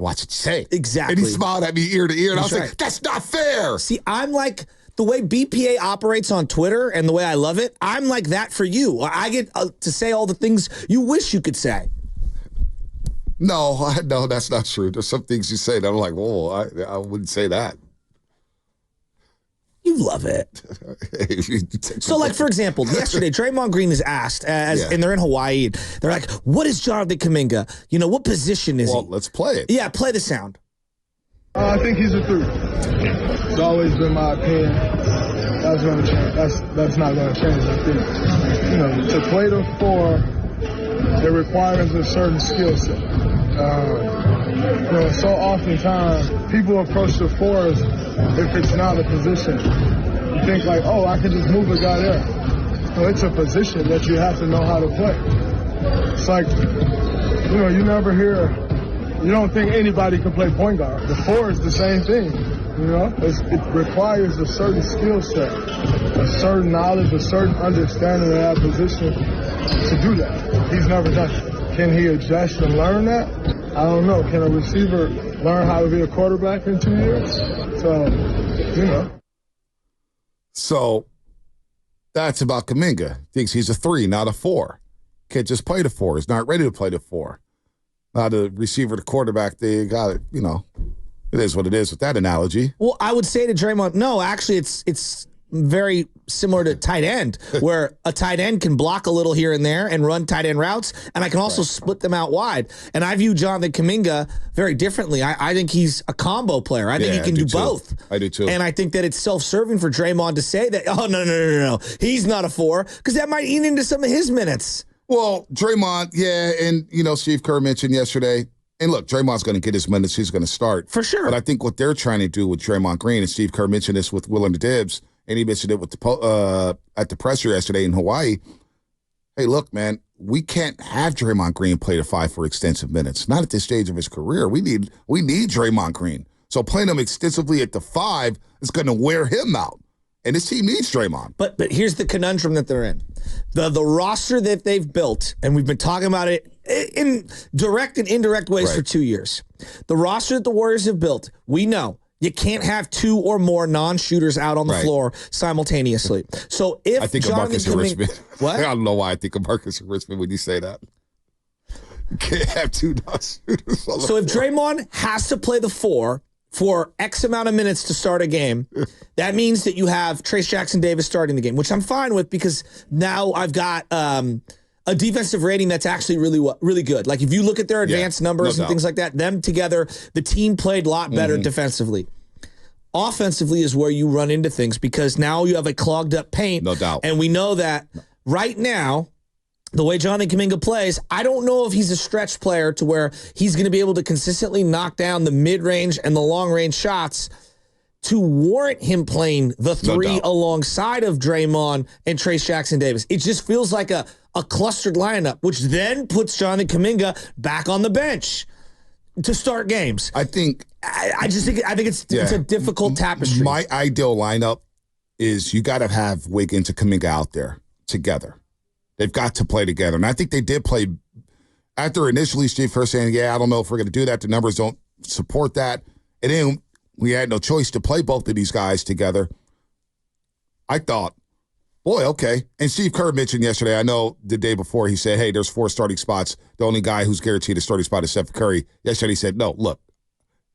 Watch what you say. Exactly. And he smiled at me ear to ear, and That's I was right. like, that's not fair. See, I'm like the way BPA operates on Twitter and the way I love it, I'm like that for you. I get to say all the things you wish you could say. No, that's not true. There's some things you say that I'm like, whoa, I wouldn't say that. You love it. So, like, for example, yesterday, Draymond Green is asked, and they're in Hawaii, and they're like, what is Jonathan Kaminga? You know, what position is he? Well, let's play it. Yeah, play the sound. I think he's a 3. It's always been my opinion. That's going to change. That's not going to change. I think, you know, to play the 4, it requires a certain skill set. You know, so oftentimes people approach the 4s if it's not a position. You think like, oh, I can just move a guy there. So it's a position that you have to know how to play. It's like, you know, you never hear, you don't think anybody can play point guard. The 4 is the same thing. You know, it requires a certain skill set, a certain knowledge, a certain understanding of that position to do that. He's never done it. Can he adjust and learn that? I don't know. Can a receiver learn how to be a quarterback in 2 years? So, you know. So that's about Kuminga. Thinks he's a 3, not a 4. Can't just play the 4. He's not ready to play the 4. Not a receiver to quarterback. They got it, you know. It is what it is with that analogy. Well, I would say to Draymond, no, actually, it's very similar to tight end, where a tight end can block a little here and there and run tight end routes, and I can also split them out wide. And I view Jonathan Kaminga very differently. I think he's a combo player. I think he can do both. I do too. And I think that it's self-serving for Draymond to say that, oh, no. He's not a 4, because that might eat into some of his minutes. Well, Draymond, yeah, and, you know, Steve Kerr mentioned yesterday, and look, Draymond's going to get his minutes. He's going to start. For sure. But I think what they're trying to do with Draymond Green, and Steve Kerr mentioned this with Will and the Dibs, and he mentioned it with the at the presser yesterday in Hawaii. Hey, look, man, we can't have Draymond Green play the 5 for extensive minutes. Not at this stage of his career. We need Draymond Green. So playing him extensively at the 5 is going to wear him out. And this team needs Draymond. But here's the conundrum that they're in. The roster that they've built, and we've been talking about it in direct and indirect ways for 2 years. The roster that the Warriors have built, we know you can't have 2 or more non-shooters out on the floor simultaneously. So if I think of Marcus Richmond. What? I don't know why I think of Marcus Richmond when you say that. You can't have 2 non-shooters on the floor. If Draymond has to play the 4 for X amount of minutes to start a game, that means that you have Trayce Jackson-Davis starting the game, which I'm fine with, because now I've got a defensive rating that's actually really good. Like, if you look at their advanced numbers and things like that, them together, the team played a lot better defensively. Offensively is where you run into things, because now you have a clogged up paint. No doubt. And we know that right now, the way Jonathan Kuminga plays, I don't know if he's a stretch player to where he's going to be able to consistently knock down the mid-range and the long-range shots to warrant him playing the 3 alongside of Draymond and Trayce Jackson-Davis. It just feels like a clustered lineup, which then puts Jonathan Kuminga back on the bench to start games. I think it's a difficult tapestry. My ideal lineup is you got to have Wiggins and Kuminga out there together. They've got to play together. And I think they did play after initially Steve Kerr saying, I don't know if we're going to do that. The numbers don't support that. And then we had no choice to play both of these guys together. I thought, boy, okay. And Steve Kerr mentioned yesterday, I know the day before, he said, hey, there's 4 starting spots. The only guy who's guaranteed a starting spot is Steph Curry. Yesterday he said, no, look,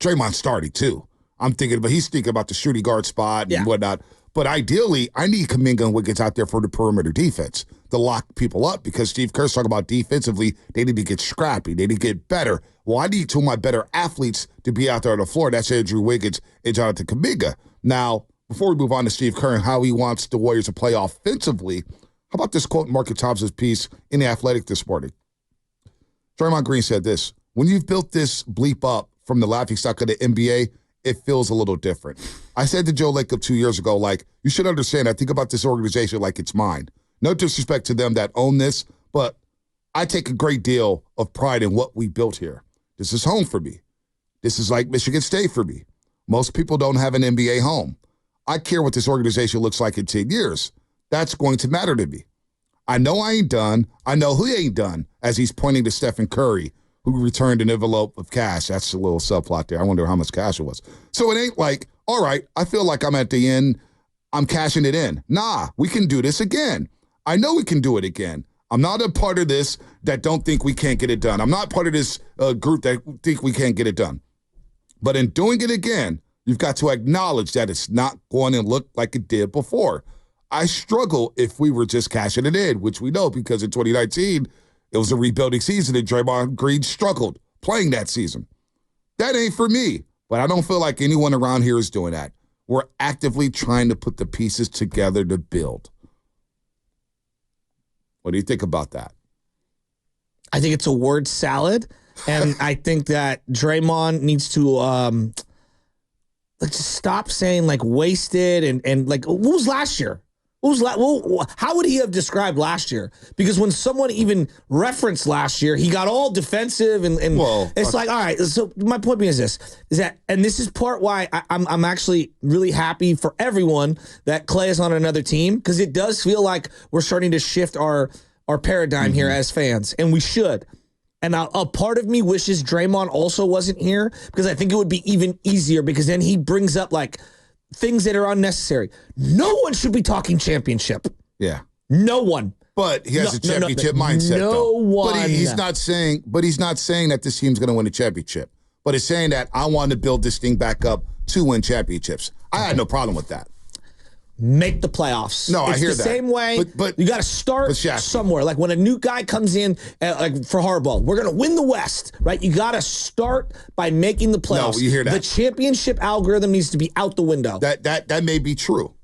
Draymond's starting too. He's thinking about the shooting guard spot and whatnot. But ideally, I need Kaminga and Wiggins out there for the perimeter defense to lock people up, because Steve Kerr's talking about defensively, they need to get scrappy. They need to get better. Well, I need 2 of my better athletes to be out there on the floor. That's Andrew Wiggins and Jonathan Kaminga. Now, before we move on to Steve Kerr and how he wants the Warriors to play offensively, how about this quote in Marcus Thompson's piece in The Athletic this morning? Draymond Green said this: when you've built this bleep up from the laughingstock of the NBA, it feels a little different. I said to Joe Lacob 2 years ago, like, you should understand, I think about this organization like it's mine. No disrespect to them that own this, but I take a great deal of pride in what we built here. This is home for me. This is like Michigan State for me. Most people don't have an NBA home. I care what this organization looks like in 10 years. That's going to matter to me. I know I ain't done. I know who ain't done, as he's pointing to Stephen Curry, who returned an envelope of cash. That's a little subplot there. I wonder how much cash it was. So it ain't like, all right, I feel like I'm at the end. I'm cashing it in. Nah, we can do this again. I know we can do it again. I'm not a part of this that don't think we can't get it done. I'm not part of this group that think we can't get it done. But in doing it again, you've got to acknowledge that it's not going to look like it did before. I struggle if we were just cashing it in, which we know because in 2019, it was a rebuilding season and Draymond Green struggled playing that season. That ain't for me, but I don't feel like anyone around here is doing that. We're actively trying to put the pieces together to build. What do you think about that? I think it's a word salad, and I think that Draymond needs to just stop saying like wasted and like what was last year? How would he have described last year? Because when someone even referenced last year, he got all defensive and it's like, all right. So my point being is that, and this is part why I'm actually really happy for everyone that Klay is on another team, because it does feel like we're starting to shift our paradigm here as fans, and we should. And a part of me wishes Draymond also wasn't here, because I think it would be even easier, because then he brings up like things that are unnecessary. No one should be talking championship. Yeah. No one. But he has a championship mindset. No one. But he's not saying that this team's going to win a championship. But it's saying that I want to build this thing back up to win championships. I had no problem with that. Make the playoffs. No, I hear that. It's the same way, but you got to start somewhere. Like when a new guy comes in, like for Harbaugh, we're going to win the West, right? You got to start by making the playoffs. No, you hear that. The championship algorithm needs to be out the window. That may be true.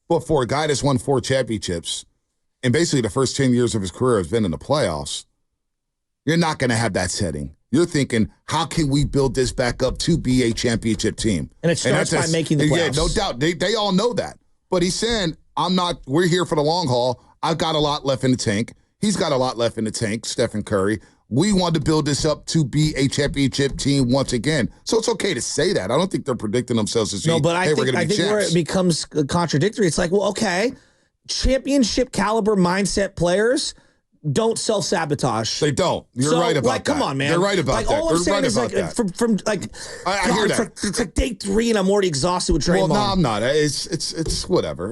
But for a guy that's won 4 championships, and basically the first 10 years of his career has been in the playoffs, you're not going to have that setting. You're thinking, how can we build this back up to be a championship team? And it starts by making the playoffs. Yeah, no doubt. They all know that. But he's saying, we're here for the long haul. I've got a lot left in the tank. He's got a lot left in the tank, Stephen Curry. We want to build this up to be a championship team once again. So it's okay to say that. I don't think they're predicting themselves as no, but I think where it becomes contradictory, it's like, well, okay, championship caliber mindset players don't self-sabotage. They don't. You're right about that. Come on, man. You're right about that. All I'm saying is from I hear that. It's like day 3 and I'm already exhausted with Draymond. Well, no, I'm not. It's whatever.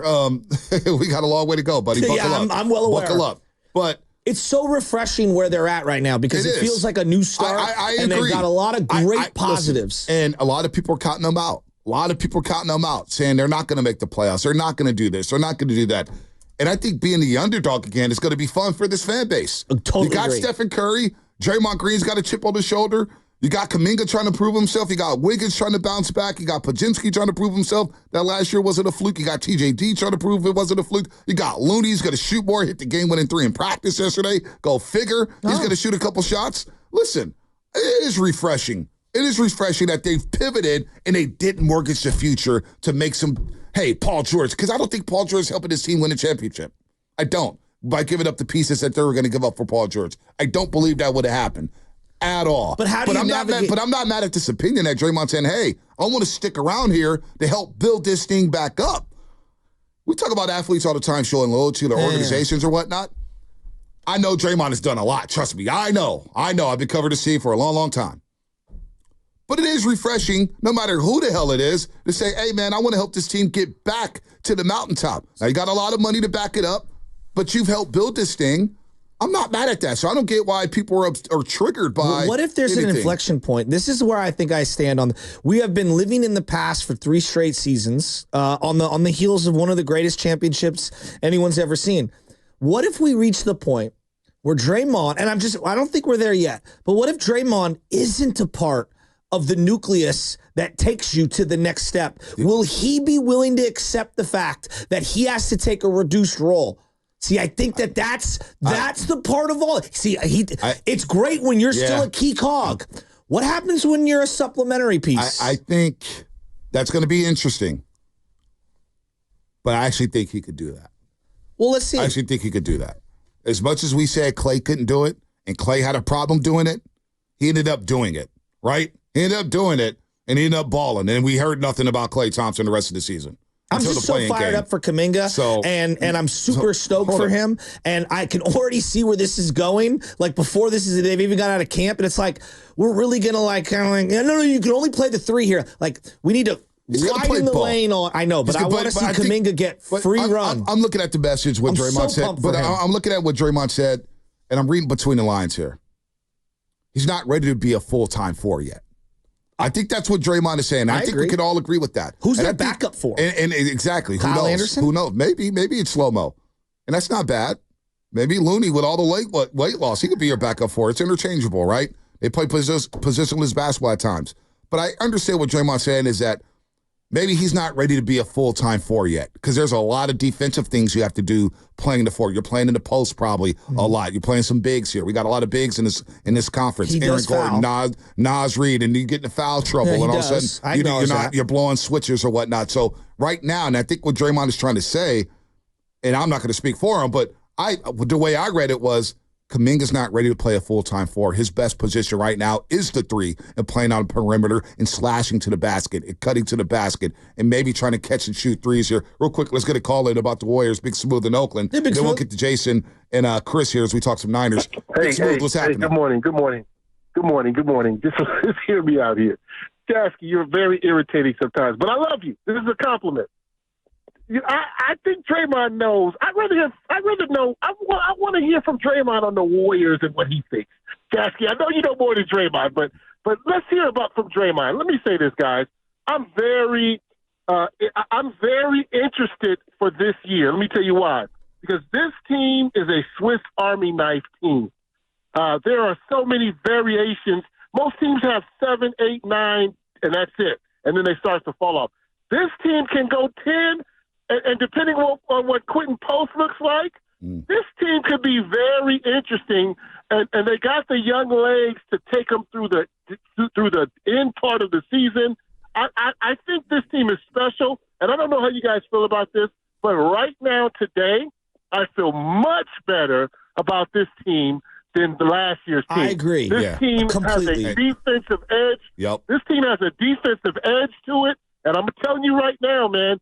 We got a long way to go, buddy. Buckle up. I'm well aware. Buckle up. But it's so refreshing where they're at right now, because it feels like a new start. I and agree. They've got a lot of great positives. Listen, and a lot of people are counting them out. Saying they're not going to make the playoffs. They're not going to do this. They're not going to do that. And I think being the underdog again is going to be fun for this fan base. Totally you got agree. Stephen Curry. Draymond Green's got a chip on his shoulder. You got Kaminga trying to prove himself. You got Wiggins trying to bounce back. You got Pajinski trying to prove himself. That last year wasn't a fluke. You got TJD trying to prove it wasn't a fluke. You got Looney. He's going to shoot more, hit the game-winning 3 in practice yesterday. Go figure. He's going to shoot a couple shots. Listen, it is refreshing. It is refreshing that they've pivoted and they didn't mortgage the future to make some, hey, Paul George, because I don't think Paul George is helping his team win a championship. I don't. By giving up the pieces that they were going to give up for Paul George. I don't believe that would have happened at all. But how do you navigate? But I'm not mad at this opinion that Draymond saying, hey, I want to stick around here to help build this thing back up. We talk about athletes all the time showing loyalty to their organizations or whatnot. I know Draymond has done a lot. Trust me. I know. I've been covering the scene for a long, long time. But it is refreshing, no matter who the hell it is, to say, hey, man, I want to help this team get back to the mountaintop. Now, you got a lot of money to back it up, but you've helped build this thing. I'm not mad at that. So I don't get why people are triggered by what if there's anything. an inflection point? This is where I think I stand on. We have been living in the past for 3 straight seasons on the heels of one of the greatest championships anyone's ever seen. What if we reach the point where Draymond, and I don't think we're there yet, but what if Draymond isn't a part of the nucleus that takes you to the next step? Will he be willing to accept the fact that he has to take a reduced role? See, I think that's the part of all. See, it's great when you're still a key cog. What happens when you're a supplementary piece? I think that's going to be interesting. But I actually think he could do that. Well, let's see. I actually think he could do that. As much as we said Klay couldn't do it, and Klay had a problem doing it, he ended up doing it, right? He ended up doing it, and he ended up balling. And we heard nothing about Klay Thompson the rest of the season. I'm just so fired up for Kuminga, and I'm super stoked for him, and I can already see where this is going. Like before they've even got out of camp, and it's like we're really gonna no, you can only play the 3 here. Like we need to widen the lane. I know, but I want to see Kaminga get free run. I'm looking at the message what Draymond said, but I'm looking at what Draymond said, and I'm reading between the lines here. He's not ready to be a full-time 4 yet. I think that's what Draymond is saying. I think we could all agree with that. Who's their backup for? And exactly. Kyle Who knows? Anderson? Who knows? Maybe it's slow-mo. And that's not bad. Maybe Looney, with all the weight loss, he could be your backup for. It's interchangeable, right? They play positionless basketball at times. But I understand what Draymond's saying is that maybe he's not ready to be a full-time 4 yet because there's a lot of defensive things you have to do playing the 4. You're playing in the post probably a lot. You're playing some bigs here. We got a lot of bigs in this conference. Aaron Gordon, Nas Reed, and you get into foul trouble, and all of a sudden you're blowing switches or whatnot. So right now, and I think what Draymond is trying to say, and I'm not going to speak for him, but the way I read it was, Kuminga's not ready to play a full-time 4. His best position right now is the 3 and playing on the perimeter and slashing to the basket and cutting to the basket and maybe trying to catch and shoot threes here. Real quick, let's get a call in about the Warriors. Big Smooth in Oakland. Hey, then we'll get to Jason and Chris here as we talk some Niners. Hey, Smooth, what's happening? Good morning. Just hear me out here. Jasky, you're very irritating sometimes, but I love you. This is a compliment. I think Draymond knows. I want to hear from Draymond on the Warriors and what he thinks. Jasky, I know you know more than Draymond, but let's hear from Draymond. Let me say this, guys. I'm very interested for this year. Let me tell you why. Because this team is a Swiss Army knife team. There are so many variations. Most teams have 7, 8, 9, and that's it. And then they start to fall off. This team can go 10. And depending on what Quentin Post looks like, this team could be very interesting. And they got the young legs to take them through the end part of the season. I think this team is special. And I don't know how you guys feel about this, but right now, today, I feel much better about this team than the last year's team. I agree. This team completely has a defensive edge. Yep. This team has a defensive edge to it. And I'm telling you right now, man,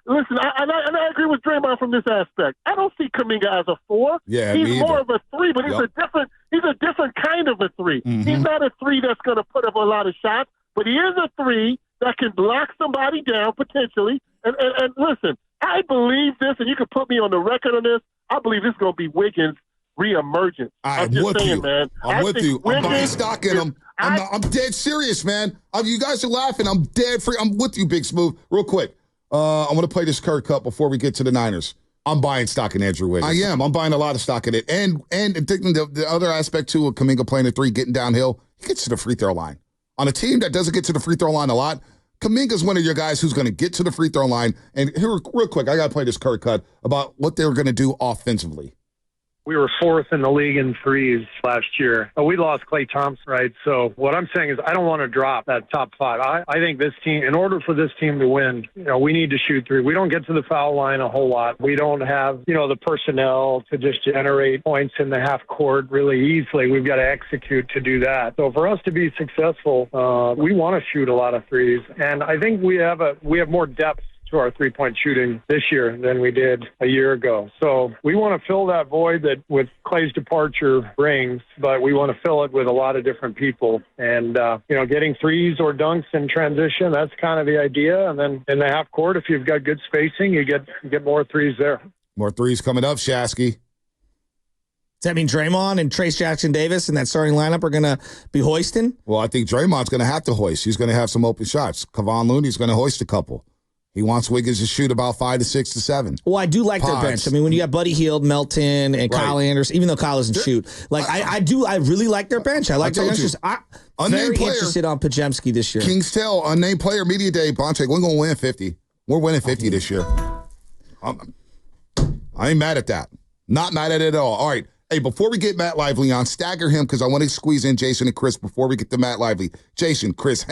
listen, I agree with Draymond from this aspect. I don't see Kaminga as a 4. Yeah, he's more of a 3, but he's a different kind of a 3. Mm-hmm. He's not a 3 that's going to put up a lot of shots, but he is a 3 that can block somebody down potentially. And listen, I believe this, and you can put me on the record on this. I believe this is going to be Wiggins' reemergence. I'm just with saying, you, man. I'm with you. I'm buying stock in him. I'm dead serious, man. You guys are laughing. I'm dead free. I'm with you, Big Smooth. Real quick. I'm going to play this Kirk Cup before we get to the Niners. I'm buying stock in Andrew Wiggins. I am. I'm buying a lot of stock in it. And thinking the other aspect, too, of Kaminga playing a 3, getting downhill, he gets to the free throw line. On a team that doesn't get to the free throw line a lot, Kaminga's one of your guys who's going to get to the free throw line. And here, real quick, I got to play this Kirk cut about what they were going to do offensively. We were 4th in the league in threes last year. We lost Klay Thompson, right? So what I'm saying is I don't want to drop that top 5. I think this team, in order for this team to win, we need to shoot 3. We don't get to the foul line a whole lot. We don't have, the personnel to just generate points in the half court really easily. We've got to execute to do that. So for us to be successful, we want to shoot a lot of threes. And I think we have more depth to our three-point shooting this year than we did a year ago. So we want to fill that void that with Klay's departure brings, but we want to fill it with a lot of different people. And, getting threes or dunks in transition, that's kind of the idea. And then in the half court, if you've got good spacing, you get more threes there. More threes coming up, Shasky. Does that mean Draymond and Trace Jackson-Davis and that starting lineup are going to be hoisting? Well, I think Draymond's going to have to hoist. He's going to have some open shots. Kevon Looney's going to hoist a couple. He wants Wiggins to shoot about 5 to 6 to 7. Well, I do like their bench. I mean, when you got Buddy Hield, Melton, and Kyle Anderson, even though Kyle doesn't shoot, I really like their bench. I like their bench. I'm very interested on Pajemski this year. King's Tale, unnamed player, media day, Bonte, we're going to win 50. We're winning 50 this year. I ain't mad at that. Not mad at it at all. All right. Hey, before we get Matt Lively on, stagger him because I want to squeeze in Jason and Chris before we get to Matt Lively. Jason, Chris,